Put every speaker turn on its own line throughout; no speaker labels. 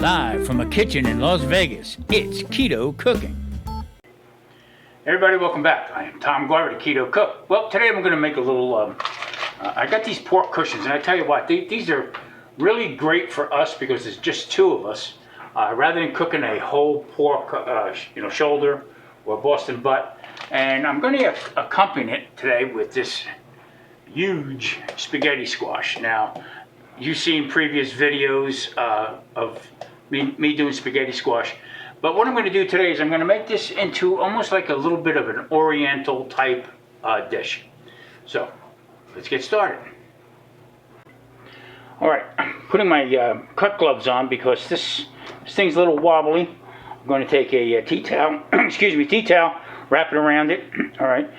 Live from a kitchen in Las Vegas, it's Keto Cooking. Everybody, welcome back. I am Tom Glover, the Keto Cook. Well, today I'm going to make a little, I got these pork cushions, and I tell you what, these are really great for us because there's just two of us. Rather than cooking a whole pork, shoulder or Boston butt. And I'm going to accompany it today with this huge spaghetti squash. Now, you've seen previous videos of me doing spaghetti squash. But what I'm going to do today is I'm going to make this into almost like a little bit of an oriental type dish. So, let's get started. Alright, I'm putting my cut gloves on because this thing's a little wobbly. I'm going to take a tea towel, tea towel, wrap it around it. Alright,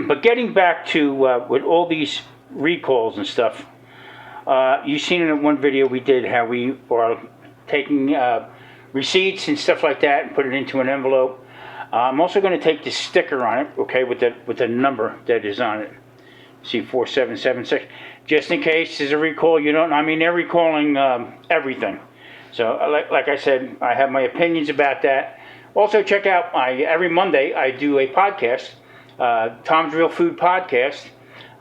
but getting back to with all these recalls and stuff, you've seen in one video we did how we are taking receipts and stuff like that and put it into an envelope. I'm also going to take the sticker on it, okay, with the number that is on it. See, 4776. Just in case there's a recall, they're recalling everything. So, like I said, I have my opinions about that. Also, check out every Monday I do a podcast, Tom's Real Food Podcast,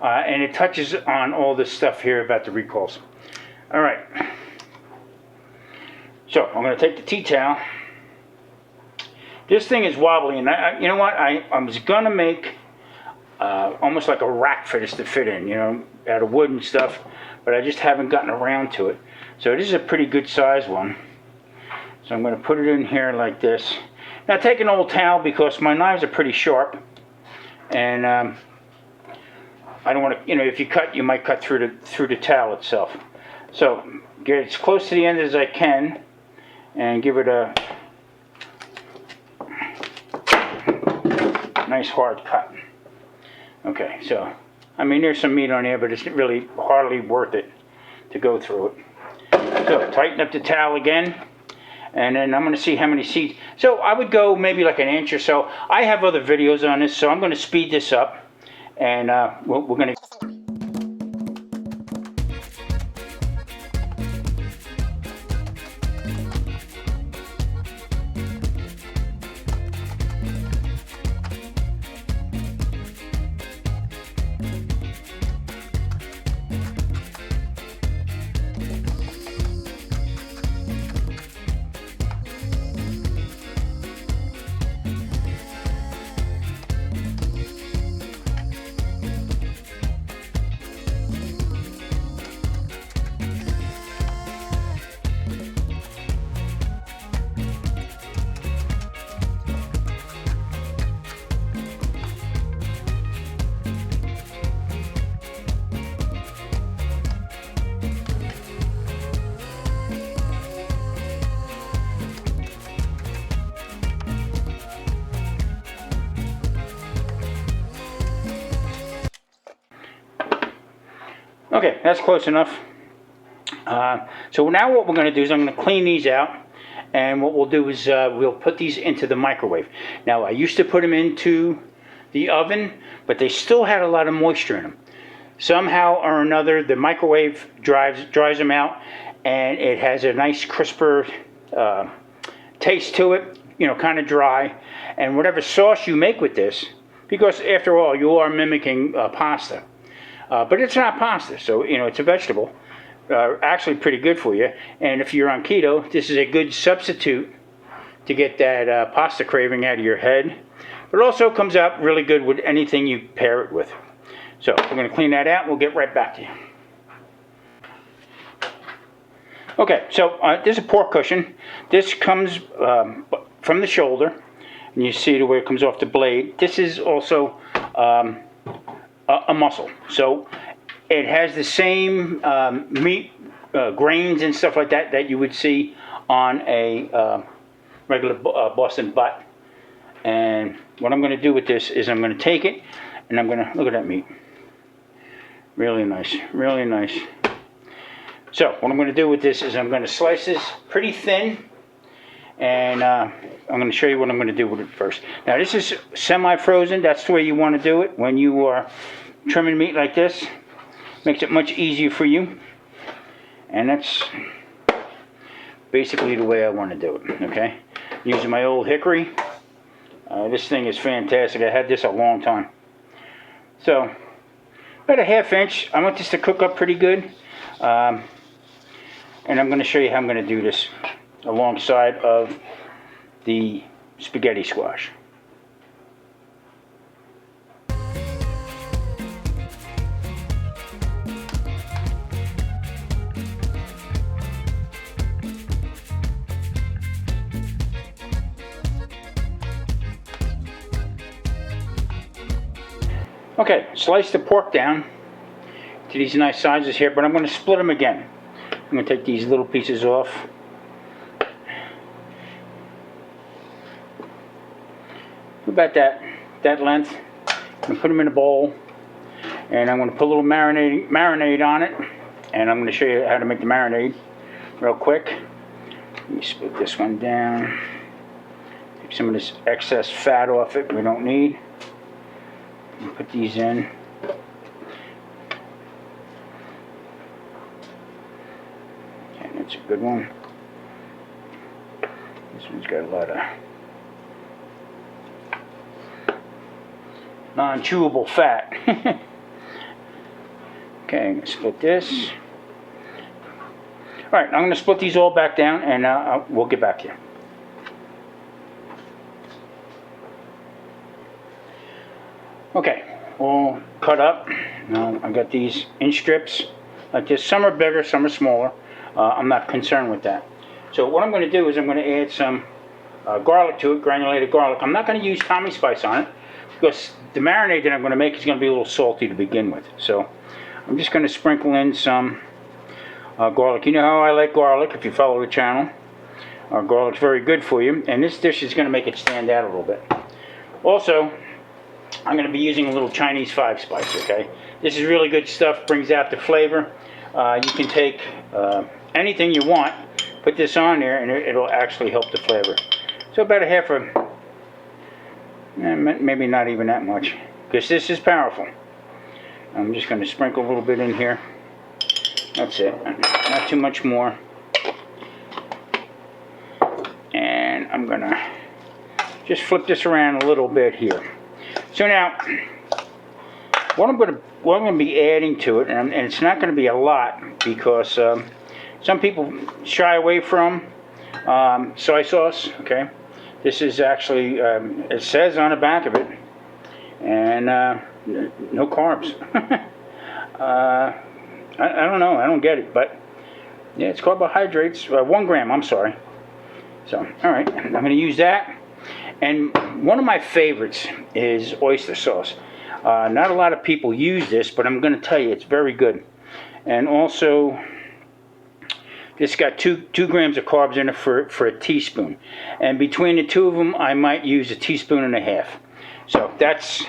and it touches on all this stuff here about the recalls. All right. So, I'm going to take the tea towel. This thing is wobbly, and you know what? I was going to make almost like a rack for this to fit in, out of wood and stuff, but I just haven't gotten around to it. So this is a pretty good size one. So I'm going to put it in here like this. Now take an old towel because my knives are pretty sharp, and I don't want to, if you cut, you might cut through the towel itself. So get as close to the end as I can, and give it a nice hard cut. Okay, so there's some meat on here, but it's really hardly worth it to go through it. So tighten up the towel again, and then I'm going to see how many seeds. So I would go maybe like an inch or so. I have other videos on this, so I'm going to speed this up, and we're going to. Okay, that's close enough. So now what we're going to do is I'm going to clean these out, and what we'll do is we'll put these into the microwave. Now I used to put them into the oven, but they still had a lot of moisture in them. Somehow or another, the microwave dries them out, and it has a nice crisper taste to it, kind of dry. And whatever sauce you make with this, because after all, you are mimicking pasta. But it's not pasta, so it's a vegetable. Actually pretty good for you. And if you're on keto, this is a good substitute to get that pasta craving out of your head. But it also comes out really good with anything you pair it with. So we're going to clean that out and we'll get right back to you. Okay, so this is a pork cushion. This comes from the shoulder, and you see the way it comes off the blade. This is also a muscle, so it has the same meat grains and stuff like that you would see on a regular Boston butt. And what I'm going to do with this is I'm going to take it and I'm going to look at that meat. Really nice, really nice. So what I'm going to do with this is I'm going to slice this pretty thin, and I'm going to show you what I'm going to do with it first. Now this is semi-frozen. That's the way you want to do it when you are trimming meat like this. Makes it much easier for you. And that's basically the way I want to do it, okay? Using my old hickory. This thing is fantastic. I had this a long time. So, about a ½ inch. I want this to cook up pretty good. And I'm going to show you how I'm going to do this alongside of the spaghetti squash. Okay, slice the pork down to these nice sizes here, but I'm going to split them again. I'm going to take these little pieces off. About that length. I'm going to put them in a bowl, and I'm going to put a little marinade on it, and I'm going to show you how to make the marinade real quick. Let me split this one down. Take some of this excess fat off it we don't need. Put these in. Okay, that's a good one. This one's got a lot of non-chewable fat. Okay, I'm going to split this. Alright, I'm going to split these all back down, and we'll get back to you. Okay, all cut up. Now I got these in strips like this. Some are bigger, some are smaller. I'm not concerned with that. So what I'm going to do is I'm going to add some garlic to it, granulated garlic. I'm not going to use Tommy spice on it because the marinade that I'm going to make is going to be a little salty to begin with. So I'm just going to sprinkle in some garlic. You know how I like garlic if you follow the channel. Garlic's very good for you, and this dish is going to make it stand out a little bit. Also, I'm going to be using a little Chinese 5 spice, okay? This is really good stuff, brings out the flavor. You can take anything you want, put this on there, and it'll actually help the flavor. So about maybe not even that much, because this is powerful. I'm just going to sprinkle a little bit in here. That's it, not too much more. And I'm going to just flip this around a little bit here. So now, what I'm going to be adding to it, and it's not going to be a lot because some people shy away from soy sauce. Okay, this is actually it says on the back of it, and no carbs. I don't know, I don't get it, but yeah, it's carbohydrates. 1 gram, I'm sorry. So, all right, I'm going to use that. And one of my favorites is oyster sauce. Not a lot of people use this, but I'm going to tell you it's very good. And also, this got 2 grams of carbs in it for a teaspoon. And between the two of them, I might use 1.5 teaspoons. So that's,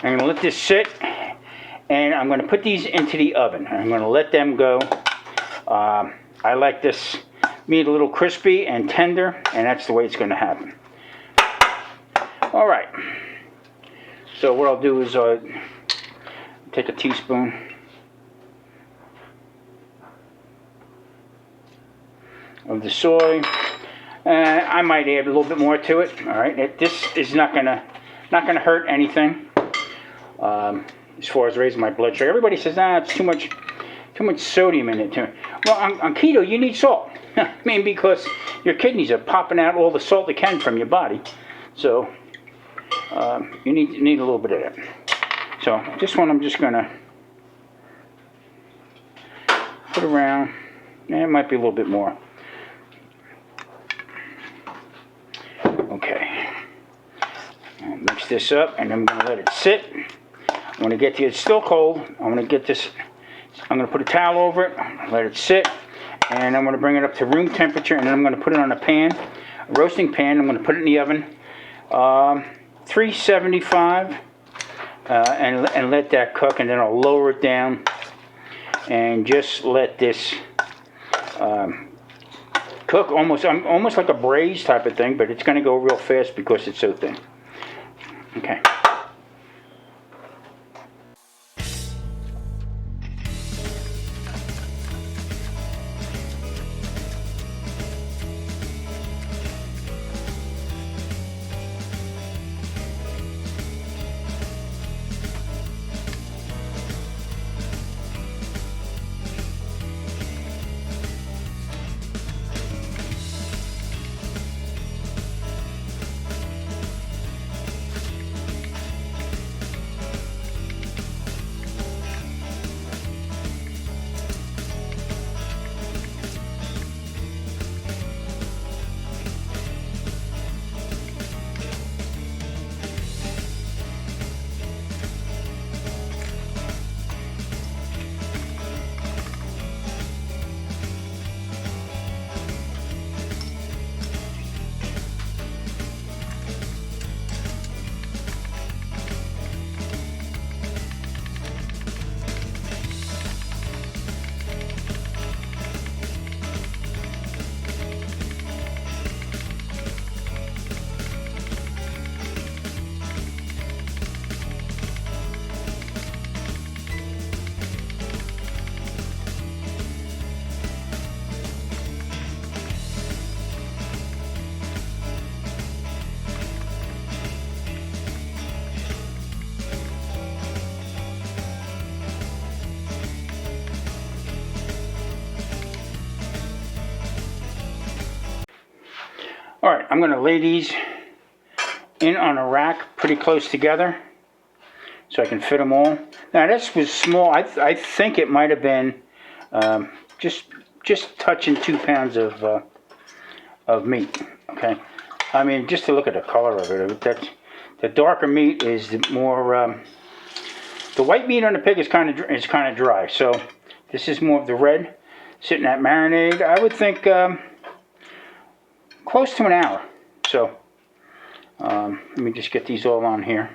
I'm going to let this sit, and I'm going to put these into the oven. I'm going to let them go. I like this meat a little crispy and tender, and that's the way it's going to happen. All right, so what I'll do is take a teaspoon of the soy. I might add a little bit more to it. All right, this is not gonna hurt anything as far as raising my blood sugar. Everybody says, it's too much sodium in it. Well, on keto, you need salt. I mean, because your kidneys are popping out all the salt they can from your body, so. You need a little bit of it. So this one I'm just gonna put around. It might be a little bit more. Okay. I'll mix this up, and I'm gonna let it sit. I'm gonna get to it's still cold. I'm gonna get this. I'm gonna put a towel over it. Let it sit, and I'm gonna bring it up to room temperature, and then I'm gonna put it on a pan, a roasting pan. I'm gonna put it in the oven. 375 and let that cook, and then I'll lower it down and just let this cook almost like a braise type of thing, but it's going to go real fast because it's so thin. Okay. All right, I'm going to lay these in on a rack pretty close together so I can fit them all. Now this was small. I think it might have been just touching 2 pounds of meat. Okay, I mean, just to look at the color of it, the darker meat is the more. The white meat on the pig is kind of dry, so this is more of the red. Sitting at marinade, I would think close to an hour. So let me just get these all on here.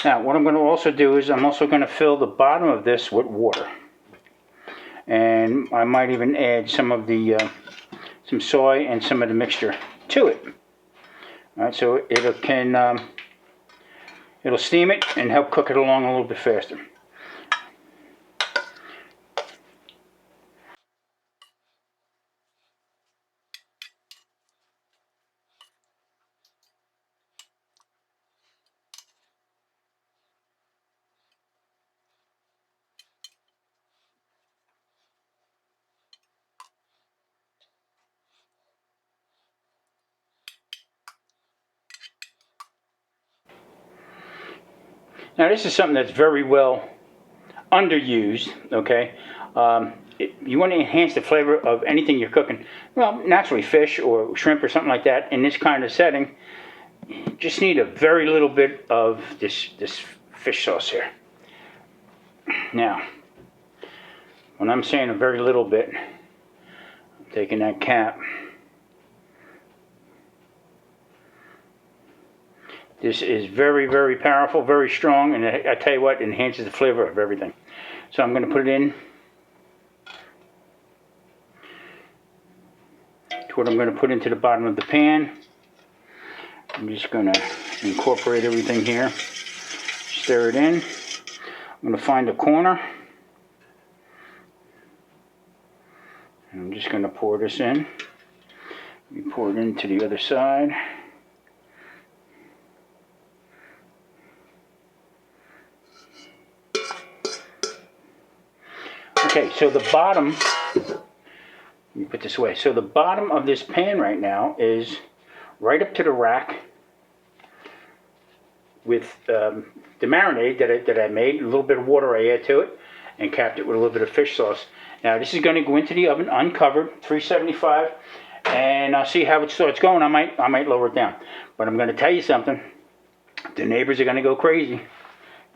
Now what I'm going to also do is I'm also going to fill the bottom of this with water, and I might even add some of the some soy and some of the mixture to it. All right, so it'll steam it and help cook it along a little bit faster. Now this is something that's very well underused, okay? You want to enhance the flavor of anything you're cooking. Well, naturally fish or shrimp or something like that in this kind of setting, you just need a very little bit of this fish sauce here. Now, when I'm saying a very little bit, I'm taking that cap. This is very, very powerful, very strong, and I tell you what, it enhances the flavor of everything. So I'm going to put it in to what I'm going to put into the bottom of the pan. I'm just going to incorporate everything here, stir it in. I'm going to find a corner, and I'm just going to pour this in. Let me pour it into the other side. Okay, so the bottom, let me put this away. So the bottom of this pan right now is right up to the rack with the marinade that I made. A little bit of water I add to it and capped it with a little bit of fish sauce. Now this is going to go into the oven uncovered, 375, and I'll see how it starts going. I might lower it down, but I'm going to tell you something. The neighbors are going to go crazy.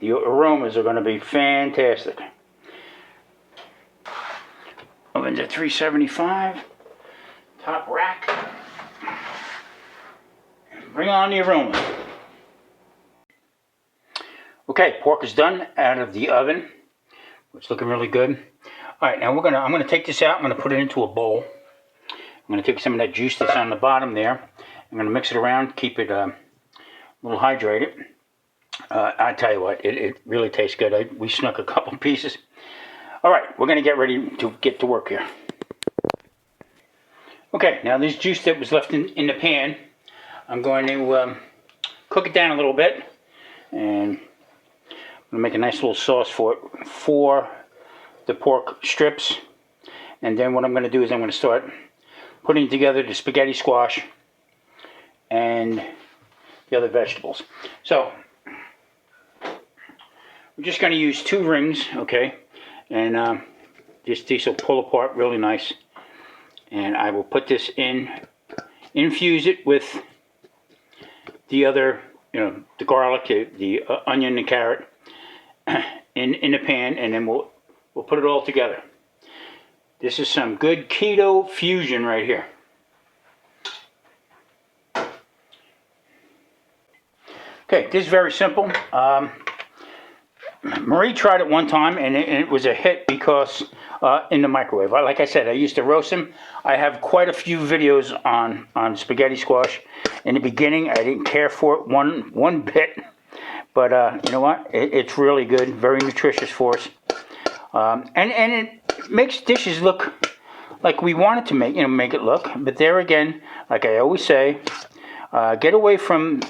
The aromas are going to be fantastic. Oven's at 375, top rack. Bring on the aroma. Okay, pork is done out of the oven. It's looking really good. All right, now I'm gonna take this out. I'm gonna put it into a bowl. I'm gonna take some of that juice that's on the bottom there. I'm gonna mix it around, keep it a little hydrated. I tell you what, it really tastes good. We snuck a couple pieces. All right, we're going to get ready to get to work here. Okay, now this juice that was left in the pan, I'm going to cook it down a little bit, and I'm going to make a nice little sauce for it for the pork strips. And then what I'm going to do is I'm going to start putting together the spaghetti squash and the other vegetables. So we're just going to use 2 rings, okay? And these will pull apart really nice. And I will put this in, infuse it with the other, the garlic, the onion and carrot in the pan, and then we'll put it all together. This is some good keto fusion right here. Okay, this is very simple. Marie tried it one time, and it was a hit because in the microwave. Like I said, I used to roast them. I have quite a few videos on spaghetti squash. In the beginning, I didn't care for it one bit, but you know what? It's really good, very nutritious for us, and it makes dishes look like we want it to make it look. But there again, like I always say, get away from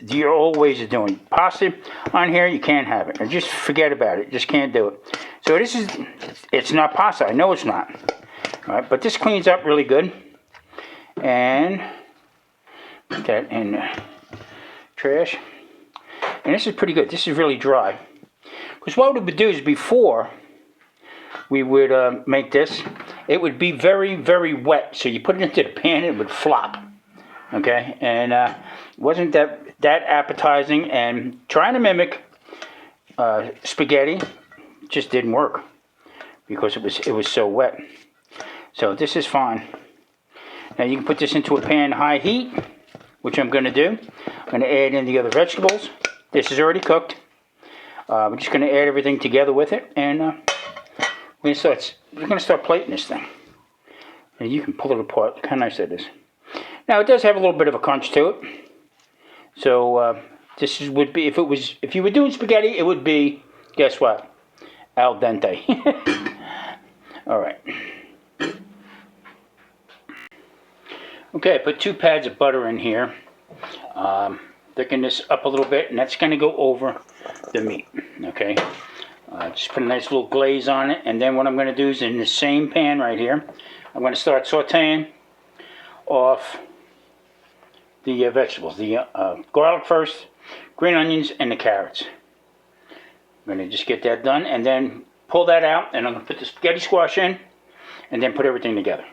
your old ways of doing pasta. On here, you can't have it, and just forget about it. Just can't do it. So it's not pasta. I know it's not. All right, but this cleans up really good. And put that in the trash. And this is pretty good. This is really dry. Because what we would do is before we would make this, it would be very, very wet. So you put it into the pan, it would flop. Okay, and it wasn't that appetizing. And trying to mimic spaghetti just didn't work because it was so wet. So this is fine. Now you can put this into a pan high heat, which I'm going to do. I'm going to add in the other vegetables. This is already cooked. We're just going to add everything together with it, and we're going to start plating this thing. And you can pull it apart. Look how nice that is. Now it does have a little bit of a crunch to it. So this would be if you were doing spaghetti, it would be, guess what? Al dente. All right. Okay, I put 2 pads of butter in here. Thicken this up a little bit, and that's going to go over the meat. Okay, just put a nice little glaze on it, and then what I'm going to do is in the same pan right here, I'm going to start sauteing off the vegetables. The garlic first, green onions, and the carrots. I'm going to just get that done, and then pull that out, and I'm going to put the spaghetti squash in, and then put everything together.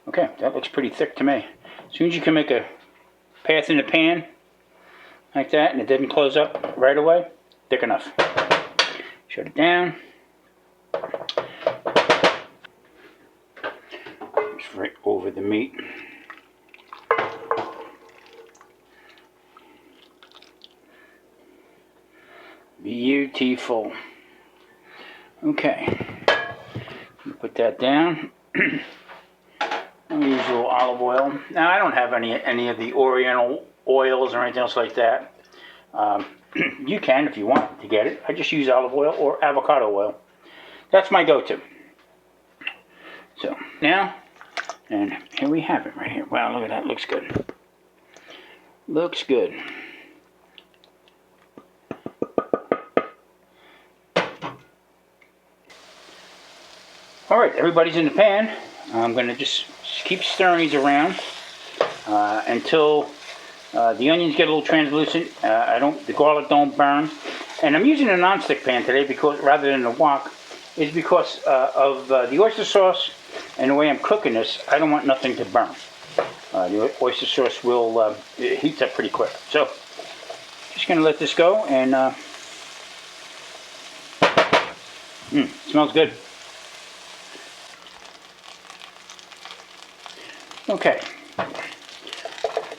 Okay, that looks pretty thick to me. As soon as you can make a path in the pan like that and it didn't close up right away, thick enough. Shut it down. Just right over the meat. Beautiful. Okay, put that down. I'm going to use a little olive oil. Now I don't have any of the Oriental oils or anything else like that. You can if you want to get it. I just use olive oil or avocado oil. That's my go-to. So now, and here we have it right here. Wow, look at that. Looks good. Looks good. All right, everybody's in the pan. I'm going to just keep stirring these around until the onions get a little translucent. The garlic don't burn. And I'm using a non-stick pan today because rather than a wok, is because of the oyster sauce and the way I'm cooking this. I don't want nothing to burn. The oyster sauce will it heats up pretty quick. So just going to let this go, and smells good. Okay,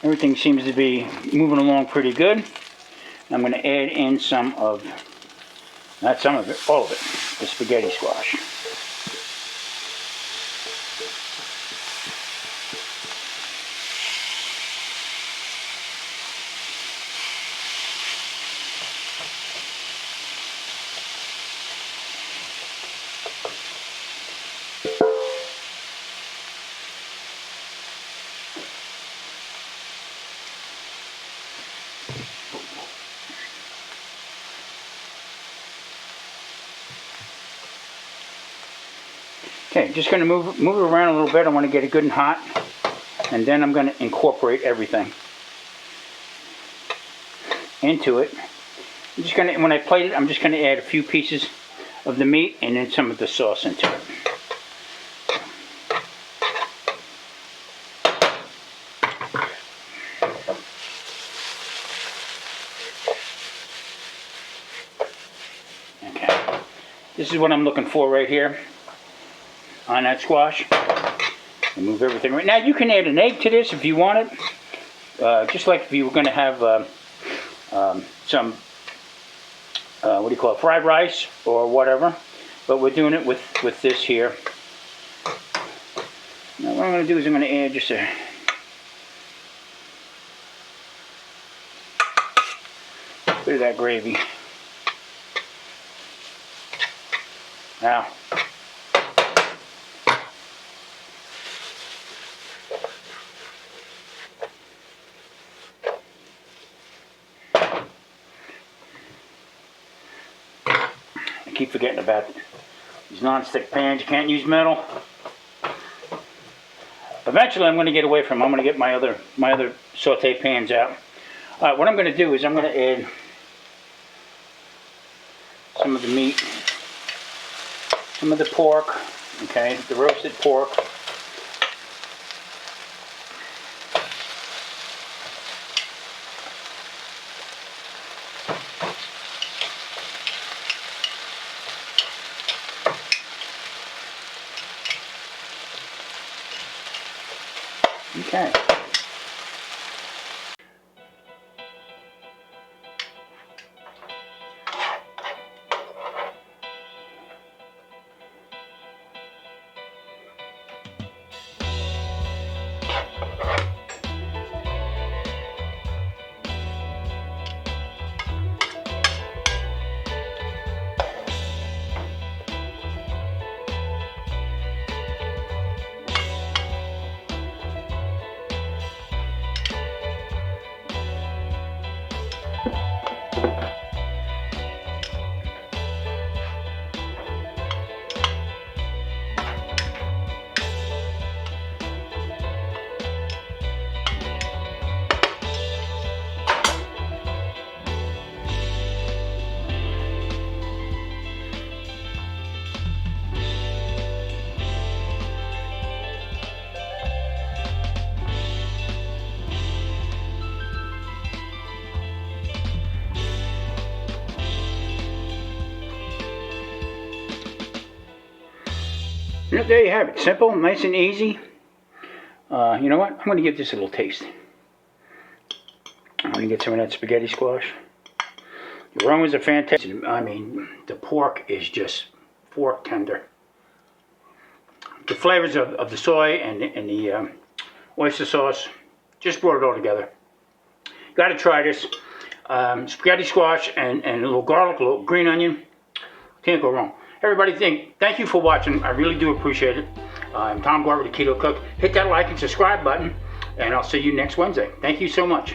everything seems to be moving along pretty good. I'm going to add in some of, not some of it, all of it, the spaghetti squash. Okay, just going to move it around a little bit. I want to get it good and hot, and then I'm going to incorporate everything into it. I'm just going to, when I plate it, I'm just going to add a few pieces of the meat and then some of the sauce into it. Okay, this is what I'm looking for right here on that squash. And move everything right. Now you can add an egg to this if you want it. Just like if you were going to have some what do you call it, fried rice or whatever. But we're doing it with this here. Now what I'm going to do is I'm going to add just a bit of that gravy. Now I keep forgetting about these non-stick pans. You can't use metal. Eventually, I'm going to get away from them. I'm going to get my other saute pans out. All right, what I'm going to do is I'm going to add some of the meat, some of the pork, okay, the roasted pork. Okay. Yep, there you have it. Simple, nice and easy. You know what? I'm going to give this a little taste. I'm going to get some of that spaghetti squash. The aromas are fantastic. I mean, the pork is just fork tender. The flavors of the soy and the oyster sauce just brought it all together. Got to try this. Spaghetti squash and a little garlic, a little green onion. Can't go wrong. Everybody, thank you for watching. I really do appreciate it. I'm Tom Garber, the Keto Cook. Hit that like and subscribe button, and I'll see you next Wednesday. Thank you so much.